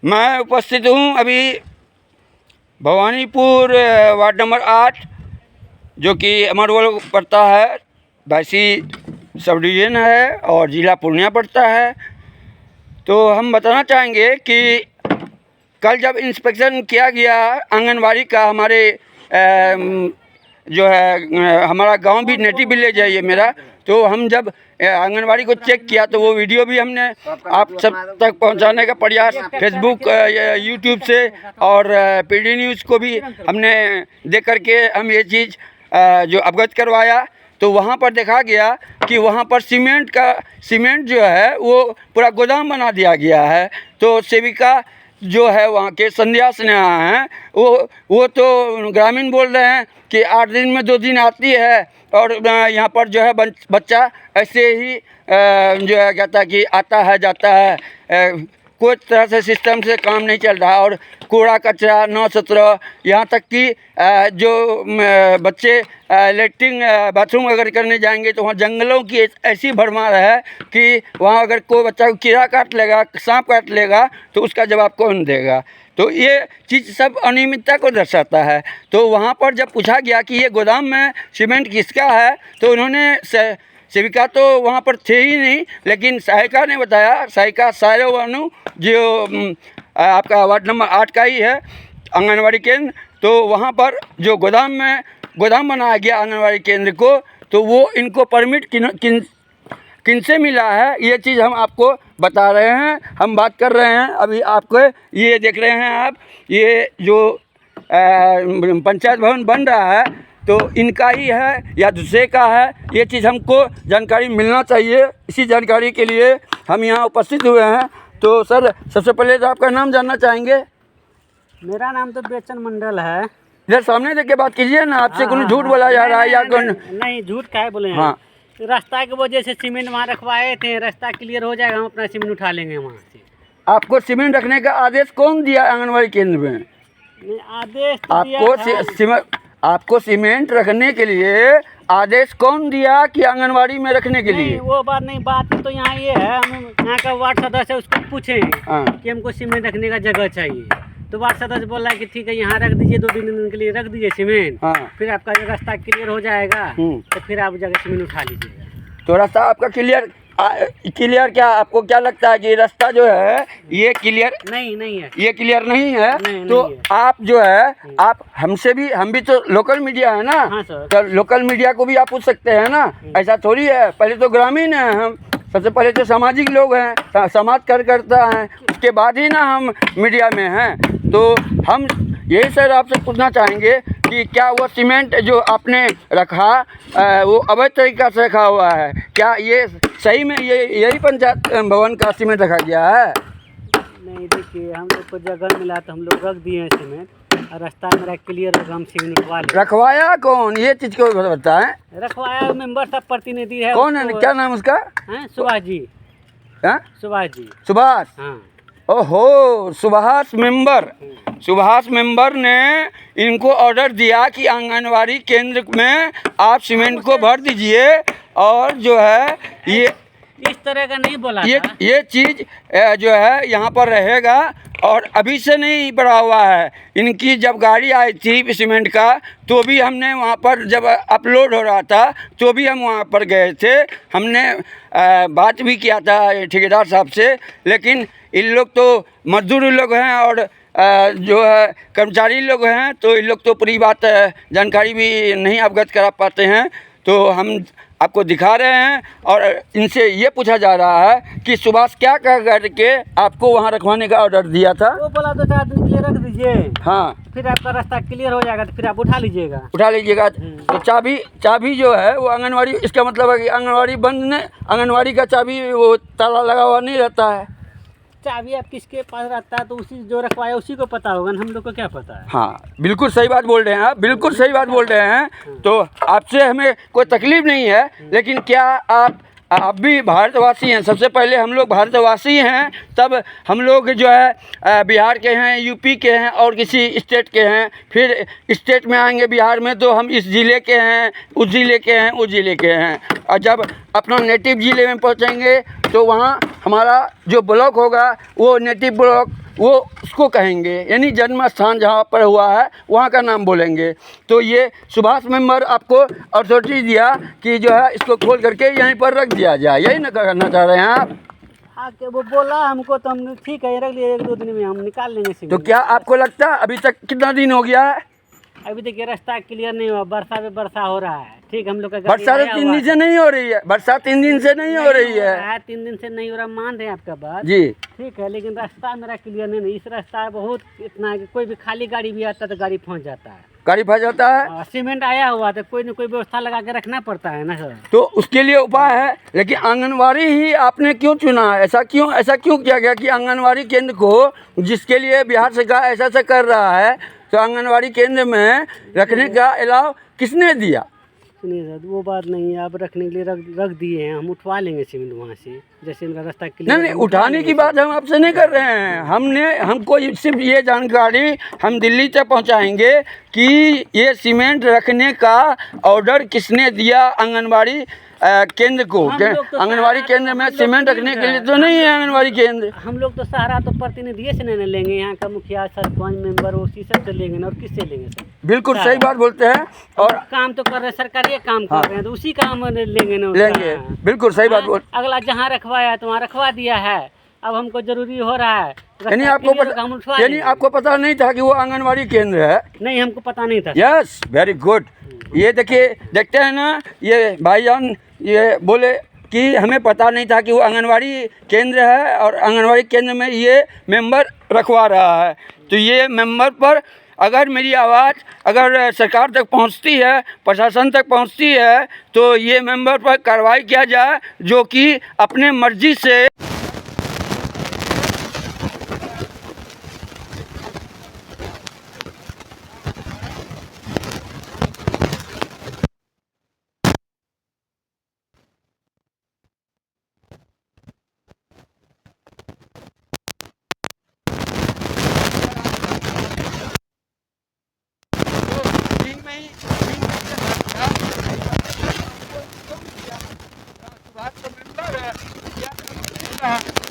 मैं उपस्थित हूँ अभी भवानीपुर वार्ड नंबर 8 जो कि अमरवल पड़ता है, बासी सब डिवीज़न है और ज़िला पूर्णिया पड़ता है। तो हम बताना चाहेंगे कि कल जब इंस्पेक्शन किया गया आंगनवाड़ी का, हमारे जो है हमारा गांव भी नेटिव विलेज है ये मेरा, तो हम जब आंगनवाड़ी को चेक किया तो वो वीडियो भी हमने आप सब तक पहुंचाने का प्रयास फेसबुक यूट्यूब से और पीडी न्यूज़ को भी हमने देख करके हम ये चीज़ जो अवगत करवाया। तो वहाँ पर देखा गया कि वहाँ पर सीमेंट जो है वो पूरा गोदाम बना दिया गया है। तो सेविका जो है वहाँ के संध्या स्नेहा हैं, वो तो ग्रामीण बोल रहे हैं कि 8 दिन में 2 दिन आती है और यहाँ पर जो है बच्चा ऐसे ही जो है कहता है कि आता है जाता है, कोई तरह से सिस्टम से काम नहीं चल रहा। और कूड़ा कचरा 9-17, यहाँ तक कि जो बच्चे लेटरिन बाथरूम अगर करने जाएंगे तो वहाँ जंगलों की ऐसी भरमार है कि वहाँ अगर कोई बच्चा को कीड़ा काट लेगा, सांप काट लेगा तो उसका जवाब कौन देगा। तो ये चीज़ सब अनियमितता को दर्शाता है। तो वहाँ पर जब पूछा गया कि ये गोदाम में सीमेंट किसका है तो उन्होंने सेविका तो वहाँ पर थे ही नहीं, लेकिन सहायिका ने बताया, सहायिका सायरवानु जो आपका वार्ड नंबर 8 का ही है आंगनवाड़ी केंद्र, तो वहाँ पर जो गोदाम बनाया गया आंगनवाड़ी केंद्र को, तो वो इनको परमिट किन से मिला है ये चीज़ हम आपको बता रहे हैं, हम बात कर रहे हैं। अभी आपको ये देख रहे हैं आप, ये जो पंचायत भवन बन रहा है तो इनका ही है या दूसरे का है, ये चीज़ हमको जानकारी मिलना चाहिए। इसी जानकारी के लिए हम यहाँ उपस्थित हुए हैं। तो सर, सबसे पहले तो आपका नाम जानना चाहेंगे। मेरा नाम तो बेचन मंडल है। इधर सामने देख के बात कीजिए ना, आपसे कोई झूठ बोला जा रहा है या कौन? नहीं, झूठ काहे बोले हैं। हाँ, रास्ता की वजह से सीमेंट वहाँ रखवाए थे, रास्ता क्लियर हो जाएगा, हम अपना सीमेंट उठा लेंगे वहाँ से। आपको सीमेंट रखने का आदेश कौन दिया आंगनवाड़ी केंद्र में? आदेश तो दिया आपको सीमेंट रखने के लिए आदेश कौन दिया कि आंगनवाड़ी में रखने के लिए? वो बात नहीं, बात तो यहाँ ये है, हम यहाँ का वार्ड सदस्य है, उसको पूछे कि हमको सीमेंट रखने का जगह चाहिए, तो वार्ड सदस्य बोल रहा है कि ठीक है यहाँ रख दीजिए, 2 दिन के लिए रख दीजिए सीमेंट, फिर आपका रास्ता क्लियर हो जाएगा तो फिर आप जगह सीमेंट उठा लीजिएगा। तो रास्ता आपका क्लियर क्या, आपको क्या लगता है कि रास्ता जो है ये क्लियर नहीं है, ये क्लियर नहीं है? नहीं, तो नहीं है। आप जो है आप हमसे भी, हम भी तो लोकल मीडिया है ना। हाँ सर। तो लोकल मीडिया को भी आप पूछ सकते हैं ना, ऐसा थोड़ी है। पहले तो ग्रामीण है हम, सबसे पहले तो सामाजिक लोग हैं, समाज करता है, उसके बाद ही ना हम मीडिया में हैं। तो हम यही सर आपसे पूछना चाहेंगे कि क्या वो सीमेंट जो आपने रखा वो अवैध तरीका से रखा हुआ है? क्या ये सही में यही पंचायत भवन का सीमेंट रखा गया है? नहीं, देखिए हम लोग को जगह मिला तो हम लोग रख दिए हैं सीमेंट, और रास्ता मेरा क्लियर होगा, हम सीमेंट उठवा लें। रखवाया कौन, ये चीज़ को बताएं। रखवाया मेंबर सब प्रतिनिधि है। कौन है, क्या नाम उसका? सुभाष जी। सुभाष जी। सुभाष? हाँ। ओहो, सुभाष मेंबर ने इनको ऑर्डर दिया कि आंगनवाड़ी केंद्र में आप सीमेंट को भर दीजिए, और जो है ये इस तरह का नहीं बोला ये चीज़ जो है यहाँ पर रहेगा, और अभी से नहीं बढ़ा हुआ है। इनकी जब गाड़ी आई थी सीमेंट का तो भी हमने वहाँ पर, जब अपलोड हो रहा था तो भी हम वहाँ पर गए थे, हमने बात भी किया था ठेकेदार साहब से, लेकिन इन लोग तो मजदूर लोग हैं और जो है कर्मचारी लोग हैं, तो इन लोग तो पूरी बात जानकारी भी नहीं अवगत करा पाते हैं। तो हम आपको दिखा रहे हैं और इनसे ये पूछा जा रहा है कि सुभाष क्या कह करके आपको वहाँ रखवाने का ऑर्डर दिया था? वो बोला तो 4 दिन के लिए रख दीजिए, हाँ, फिर आपका रास्ता क्लियर हो जाएगा तो फिर आप उठा लीजिएगा। तो चाबी जो है वो आंगनवाड़ी, इसका मतलब है कि आंगनवाड़ी बंद ने, आंगनवाड़ी का चाबी वो ताला लगा हुआ नहीं रहता है। चाबी आप किसके पास रहता है तो उसी जो रखवाया उसी को पता होगा, हम लोग को क्या पता है। हाँ, बिल्कुल सही बात बोल रहे हैं आप, बिल्कुल सही बात बोल रहे हैं। तो आपसे हमें कोई तकलीफ नहीं है, लेकिन क्या आप भी भारतवासी हैं? सबसे पहले हम लोग भारतवासी हैं, तब हम लोग जो है बिहार के हैं, यूपी के हैं और किसी स्टेट के हैं, फिर स्टेट में आएंगे बिहार में तो हम इस ज़िले के हैं, उस ज़िले के हैं, उस ज़िले के हैं, और जब अपना नेटिव ज़िले में पहुंचेंगे तो वहाँ हमारा जो ब्लॉक होगा वो नेटिव ब्लॉक वो उसको कहेंगे, यानी जन्म स्थान जहाँ पर हुआ है वहाँ का नाम बोलेंगे। तो ये सुभाष मेंबर आपको अथॉरिटी दिया कि जो है इसको खोल करके यहीं पर रख दिया जाए, यही ना करना चाह रहे हैं आप? हाँ, कि वो बोला हमको तो हमने ठीक है रख लिया, 1-2 दिन में हम निकाल लेंगे सीमेंट। तो क्या आपको लगता है अभी तक कितना दिन हो गया है? अभी देखिए रास्ता क्लियर नहीं हुआ, वर्षा पे वर्षा हो रहा है। ठीक, हम लोग का बरसात 3 दिन से नहीं हो रही है, बरसात 3 दिन से नहीं हो रही है। 3 दिन से नहीं हो रहा, मान रहे हैं आपका बात जी ठीक है, लेकिन रास्ता मेरा क्लियर नहीं। इस रास्ता बहुत इतना है कि कोई भी खाली गाड़ी भी आता है तो गाड़ी फंस जाता है, गाड़ी फंस जाता है। सीमेंट आया हुआ तो कोई न कोई व्यवस्था लगा के रखना पड़ता है ना सर। तो उसके लिए उपाय है, लेकिन आंगनवाड़ी ही आपने क्यों चुना? ऐसा क्यों किया गया कि आंगनवाड़ी केंद्र को, जिसके लिए बिहार सरकार ऐसा कर रहा है, तो आंगनवाड़ी केंद्र में रखने का अलाव किसने दिया? सुनिए सर, वो बात नहीं है, आप रखने के लिए रख दिए हैं, हम उठवा लेंगे सीमेंट वहाँ से, जैसे इनका रास्ता क्लियर। नहीं, उठाने की बात हम आपसे नहीं कर रहे हैं। हमको सिर्फ ये जानकारी हम दिल्ली तक पहुंचाएंगे कि ये सीमेंट रखने का ऑर्डर किसने दिया आंगनवाड़ी केंद्र को। तो आंगनवाड़ी केंद्र में सीमेंट रखने के लिए तो नहीं है आंगनवाड़ी केंद्र। हम लोग तो सहारा तो प्रतिनिधि से नहीं लेंगे, यहाँ का मुखिया सरपंच मेंबर उसी से लेंगे ना, और किससे लेंगे सर? बिल्कुल सही बात बोलते हैं, और काम तो कर रहे हैं, सरकारी काम कर रहे हैं, तो उसी काम लेंगे ना। लेंगे, बिल्कुल सही बात बोल। अगला जहाँ रखवाया तो वहाँ रखवा दिया है, अब हमको जरूरी हो रहा है, यानी आपको पता नहीं था कि वो आंगनवाड़ी केंद्र है? नहीं, हमको पता नहीं था। Yes, very good. ये देखते हैं ना, ये भाईजान ये बोले कि हमें पता नहीं था कि वो आंगनवाड़ी केंद्र है और आंगनवाड़ी केंद्र में ये मेंबर रखवा रहा है। तो ये मेंबर पर अगर मेरी आवाज़ अगर सरकार तक पहुंचती है, प्रशासन तक पहुंचती है, तो ये मेंबर पर कार्रवाई किया जाए, जो कि अपने मर्जी से बात तो मेंबर है।